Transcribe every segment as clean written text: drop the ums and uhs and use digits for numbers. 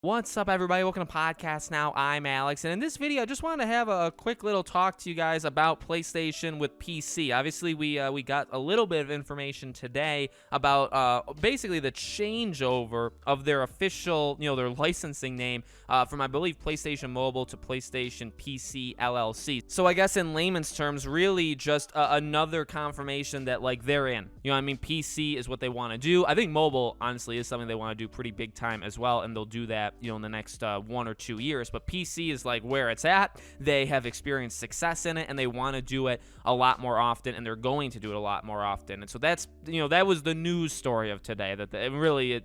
What's up, everybody? Welcome to Podcast Now. I'm Alex, and in this video, I just wanted to have a quick little talk to you guys about PlayStation with PC. Obviously, we got a little bit of information today about basically the changeover of their official, their licensing name from, I believe, PlayStation Mobile to PlayStation PC LLC. So I guess in layman's terms, really just another confirmation that they're in. PC is what they want to do. I think mobile, honestly, is something they want to do pretty big time as well, and they'll do that in the next 1 or 2 years. But PC is where it's at. They have experienced success in it, and they want to do it a lot more often, and they're going to do it a lot more often. And so that's that was the news story of today.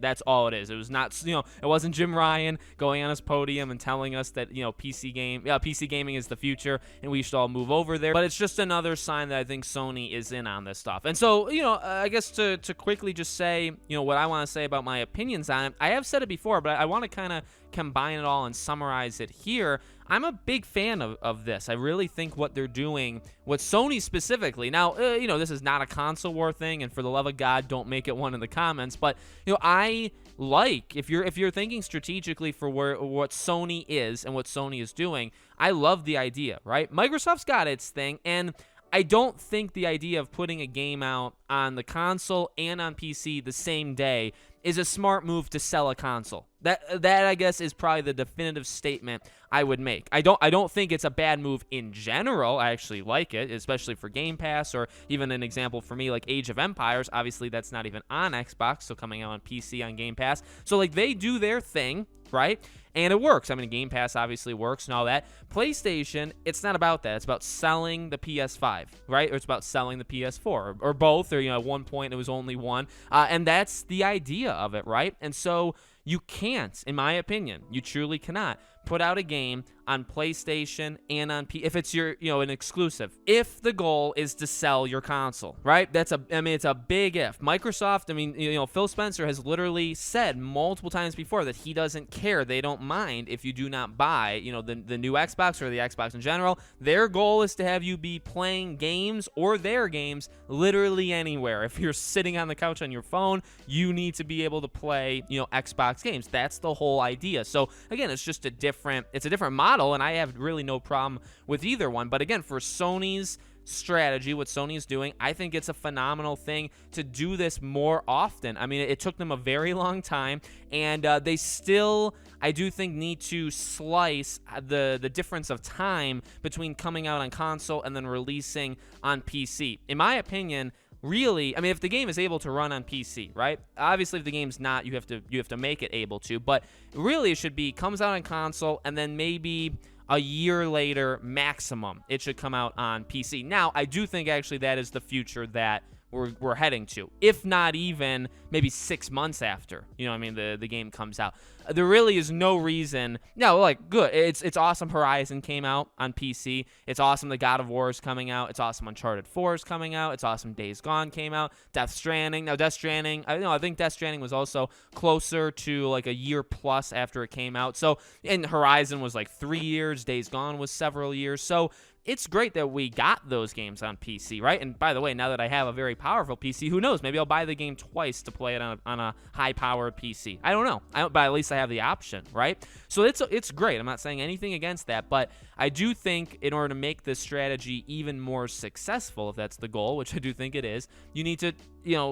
That's all it is. It was not it wasn't Jim Ryan going on his podium and telling us that PC gaming is the future and we should all move over there. But it's just another sign that I think Sony is in on this stuff. And so I guess to quickly just say what I want to say about my opinions on it. I have said it before, but I want to kind of combine it all and summarize it here. I'm a big fan of this. I really think what they're doing, what Sony specifically. Now, this is not a console war thing, and for the love of God, don't make it one in the comments. But I like if you're thinking strategically for what Sony is and what Sony is doing. I love the idea, right? Microsoft's got its thing, and I don't think the idea of putting a game out on the console and on PC the same day is a smart move to sell a console. That I guess is probably the definitive statement I would make. I don't think it's a bad move in general. I actually like it, especially for Game Pass, or even an example for me like Age of Empires. Obviously, that's not even on Xbox, so coming out on PC on Game Pass. So they do their thing, right? And it works. I mean, Game Pass obviously works and all that. PlayStation, it's not about that. It's about selling the PS5, right? Or it's about selling the PS4, or both. Or at one point it was only one, and that's the idea of it, right? And so you can't, in my opinion, you truly cannot put out a game on PlayStation and on if it's your an exclusive, if the goal is to sell your console, right? It's a big if. Microsoft, Phil Spencer has literally said multiple times before that he doesn't care. They don't mind if you do not buy the new Xbox or the Xbox in general. Their goal is to have you be playing games or their games literally anywhere. If you're sitting on the couch on your phone, you need to be able to play Xbox games. That's the whole idea. So again, it's just a different model, and I have really no problem with either one. But again, for Sony's strategy, what Sony is doing, I think it's a phenomenal thing to do this more often. I mean, it took them a very long time, and they still, I do think, need to slice the difference of time between coming out on console and then releasing on PC. In my opinion, really, if the game is able to run on PC, right? Obviously, if the game's not, you have to make it able to. But really, it should be comes out on console, and then maybe a year later, maximum, it should come out on PC. Now, I do think actually that is the future that we're heading to, if not even maybe 6 months after the game comes out. There really is no reason. No, good. It's awesome. Horizon came out on PC. It's awesome. The God of War is coming out. It's awesome. Uncharted 4 is coming out. It's awesome. Days Gone came out. Death Stranding. Now, Death Stranding. I think Death Stranding was also closer to a year plus after it came out. So, and Horizon was 3 years. Days Gone was several years. So it's great that we got those games on PC, right? And by the way, now that I have a very powerful PC, who knows? Maybe I'll buy the game twice to play it on a high-powered PC. I don't know. But at least I have the option, right? So it's great. I'm not saying anything against that, but I do think in order to make this strategy even more successful, if that's the goal, which I do think it is, you need to,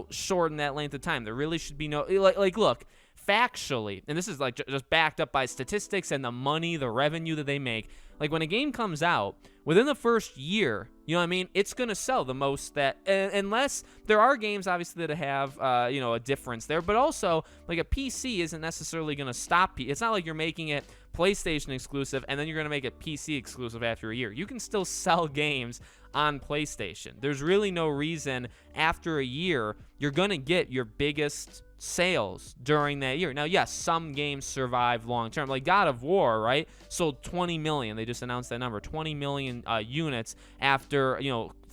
shorten that length of time. There really should be no, look, factually, and this is just backed up by statistics and the money, the revenue that they make. When a game comes out, within the first year, it's going to sell the most that, unless there are games obviously that have, a difference there, but also a PC isn't necessarily going to stop. It's not like you're making it PlayStation exclusive and then you're going to make it PC exclusive after a year. You can still sell games on PlayStation. There's really no reason after a year you're going to get your biggest sales during that year. Now, yes, some games survive long term. God of War, right? Sold 20 million. They just announced that number, 20 million units after,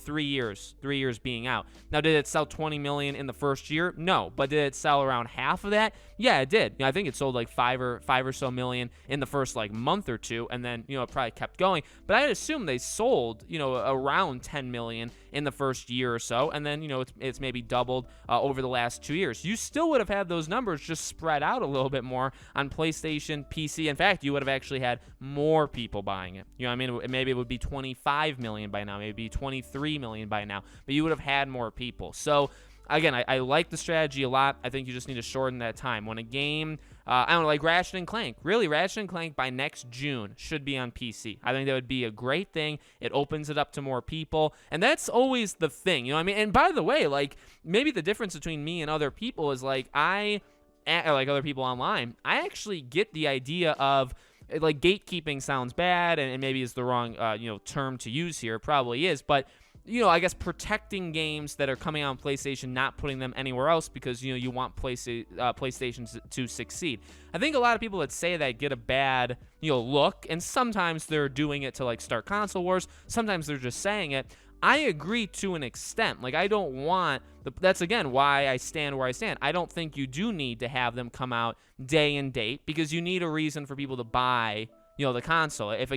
3 years being out. Now, did it sell 20 million in the first year? No. But did it sell around half of that? Yeah, it did. I think it sold like five or so million in the first like month or two, and then it probably kept going. But I'd assume they sold around 10 million in the first year or so, and then it's maybe doubled over the last 2 years. You still would have had those numbers just spread out a little bit more on PlayStation, PC. In fact, you would have actually had more people buying it. I mean, maybe it would be 25 million by now, maybe 23 million by now, but you would have had more people. So again, I like the strategy a lot. I think you just need to shorten that time. When a game, I don't know, like Ratchet and Clank, really, Ratchet and Clank by next June should be on PC. I think that would be a great thing. It opens it up to more people, and that's always the thing, what I mean? And by the way, like, maybe the difference between me and other people is like like other people online, I actually get the idea of, like, gatekeeping sounds bad, and maybe is the wrong term to use here. It probably is, but I guess protecting games that are coming out on PlayStation, not putting them anywhere else because you want PlayStation to succeed. I think a lot of people that say that get a bad look, and sometimes they're doing it to like start console wars. Sometimes they're just saying it. I agree to an extent. Like, I don't want that's again why I stand where I stand. I don't think you do need to have them come out day and date, because you need a reason for people to buy the console. If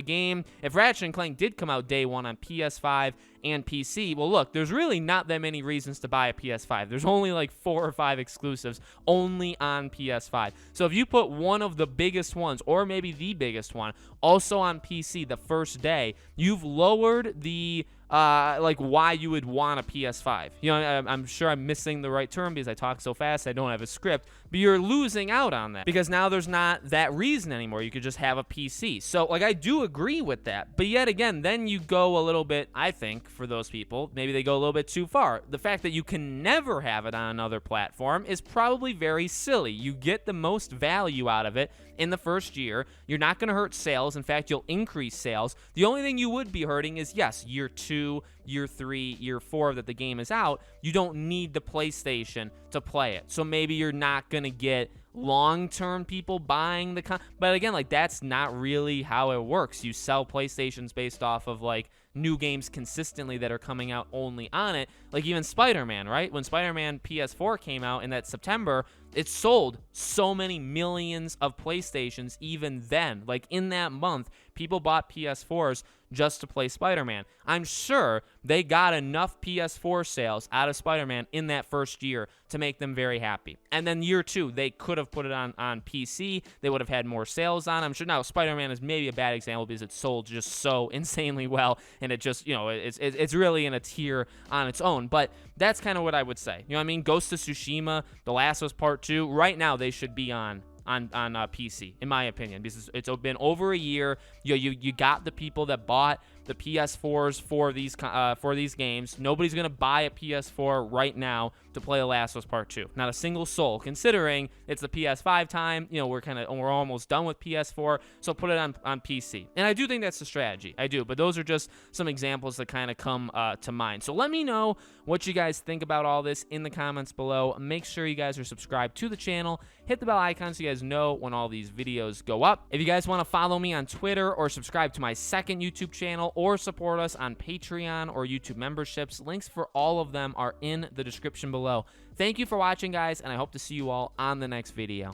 Ratchet and Clank did come out day one on PS5 and PC, well, look, there's really not that many reasons to buy a PS5. There's only like 4 or 5 exclusives only on PS5. So if you put one of the biggest ones, or maybe the biggest one, also on PC the first day, you've lowered the like why you would want a PS5. I'm sure I'm missing the right term because I talk so fast, I don't have a script, but you're losing out on that because now there's not that reason anymore. You could just have a PC. So, like, I do agree with that, but yet again, then you go a little bit, I think, for those people, maybe they go a little bit too far. The fact that you can never have it on another platform is probably very silly. You get the most value out of it in the first year. You're not going to hurt sales. In fact, you'll increase sales. The only thing you would be hurting is, yes, year 2, year 3, year 4 that the game is out, you don't need the PlayStation to play it. So maybe you're not going to get long-term people buying but again, like, that's not really how it works. You sell PlayStations based off of like new games consistently that are coming out only on it. Like even Spider-Man, right? When Spider-Man PS4 came out in that September, it sold so many millions of PlayStations even then. Like in that month, people bought PS4s just to play Spider-Man. I'm sure they got enough PS4 sales out of Spider-Man in that first year to make them very happy. And then year 2, they could have put it on PC. They would have had more sales on it. I'm sure now Spider-Man is maybe a bad example because it sold just so insanely well, and it just, it's really in a tier on its own. But that's kind of what I would say. You know what I mean? Ghost of Tsushima, The Last of Us Part 2, right now they should be on PC, in my opinion, because it's been over a year. You got the people that bought the PS4s for these games. Nobody's gonna buy a PS4 right now to play The Last of Us Part 2. Not a single soul, considering it's the PS5 time. We're almost done with PS4, so put it on PC. And I do think that's the strategy. I do, but those are just some examples that kind of come to mind. So let me know what you guys think about all this in the comments below. Make sure you guys are subscribed to the channel. Hit the bell icon so you guys know when all these videos go up. If you guys want to follow me on Twitter or subscribe to my second YouTube channel or support us on Patreon or YouTube memberships, links for all of them are in the description below. Thank you for watching, guys, and I hope to see you all on the next video.